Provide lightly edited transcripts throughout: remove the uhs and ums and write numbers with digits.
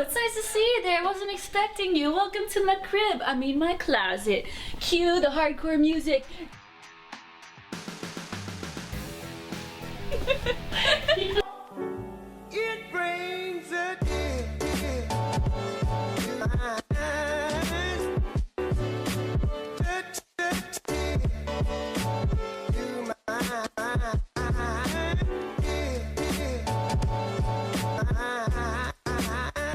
it's nice to see you there. I wasn't expecting you. Welcome to my crib. I mean my closet. Cue the hardcore music. It brings a tear to my eyes.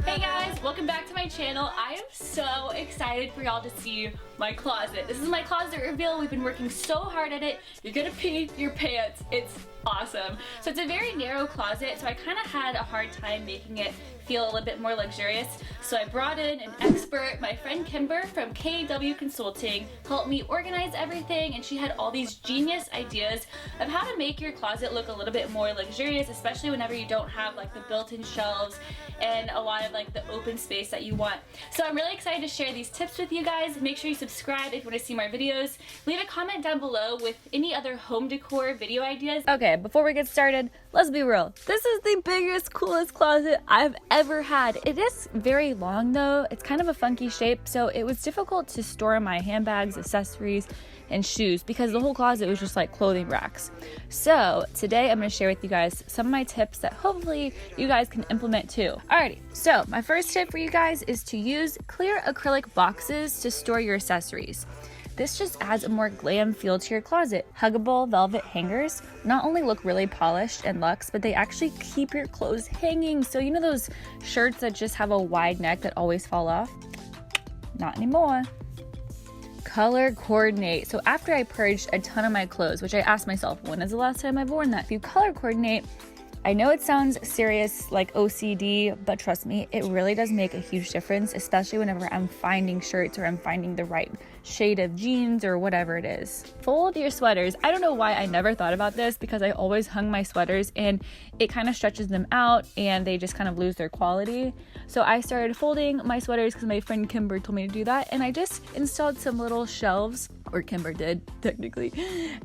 Hey guys, welcome back to my channel. I am so excited for y'all to see my closet. This is my closet reveal. We've been working so hard at it. You're gonna pee your pants. It's awesome. So it's a very narrow closet, so I kind of had a hard time making it feel a little bit more luxurious. So I brought in an expert, my friend Kimber from KW Consulting, helped me organize everything, and she had all these genius ideas of how to make your closet look a little bit more luxurious, especially whenever you don't have like the built-in shelves and a lot of like the open space that you want. So I'm really excited to share these tips with you guys. Make sure you subscribe if you want to see more videos. Leave a comment down below with any other home decor video ideas. Okay, before we get started, let's be real. This is the biggest, coolest closet I've ever had. It is very long though. It's kind of a funky shape, so it was difficult to store my handbags, accessories, and shoes because the whole closet was just like clothing racks. So today I'm going to share with you guys some of my tips that hopefully you guys can implement too. Alrighty, so my first tip for you guys is to use clear acrylic boxes to store your accessories. This just adds a more glam feel to your closet. Huggable velvet hangers not only look really polished and luxe, but they actually keep your clothes hanging. So you know those shirts that just have a wide neck that always fall off? Not anymore. Color coordinate. So after I purged a ton of my clothes, which I asked myself, when is the last time I've worn that? If you color coordinate, I know it sounds serious like OCD, but trust me, it really does make a huge difference, especially whenever I'm finding shirts or I'm finding the right shade of jeans or whatever it is. Fold your sweaters. I don't know why I never thought about this because I always hung my sweaters and it kind of stretches them out and they just kind of lose their quality. So I started folding my sweaters because my friend Kimber told me to do that, and I just installed some little shelves, or Kimber did technically,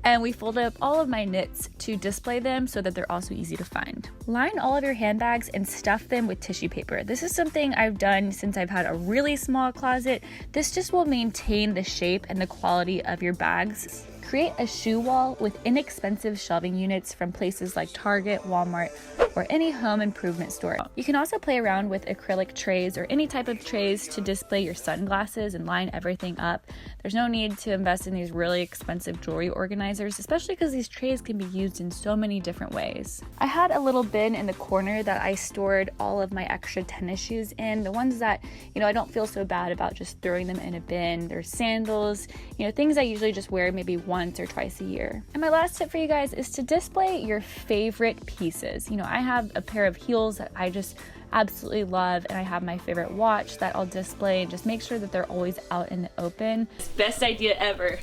and we folded up all of my knits to display them so that they're also easy to find. Line all of your handbags and stuff them with tissue paper. This is something I've done since I've had a really small closet. This just will maintain the shape and the quality of your bags. Create a shoe wall with inexpensive shelving units from places like Target, Walmart, or any home improvement store. You can also play around with acrylic trays or any type of trays to display your sunglasses and line everything up. There's no need to invest in these really expensive jewelry organizers, especially because these trays can be used in so many different ways. I had a little bin in the corner that I stored all of my extra tennis shoes in, the ones that, you know, I don't feel so bad about just throwing them in a bin. There's sandals, you know, things I usually just wear maybe once or twice a year. And my last tip for you guys is to display your favorite pieces. You know, I have a pair of heels that I just absolutely love, and I have my favorite watch that I'll display and just make sure that they're always out in the open. Best idea ever.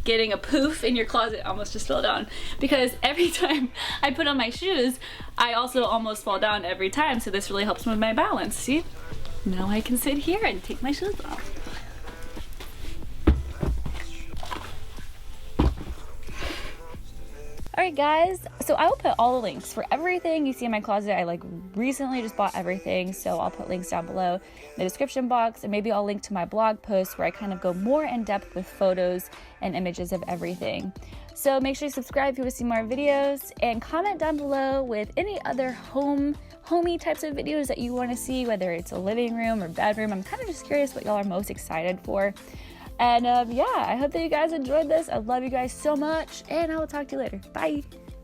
Getting a poof in your closet. Almost just fell down because every time I put on my shoes, I also almost fall down every time. So this really helps with my balance. See? Now I can sit here and take my shoes off. Alright guys, so I will put all the links for everything you see in my closet. I like recently just bought everything, so I'll put links down below in the description box, and maybe I'll link to my blog post where I kind of go more in depth with photos and images of everything. So make sure you subscribe if you want to see more videos, and comment down below with any other homey types of videos that you want to see, whether it's a living room or bedroom. I'm kind of just curious what y'all are most excited for. And yeah, I hope that you guys enjoyed this. I love you guys so much, and I will talk to you later. Bye.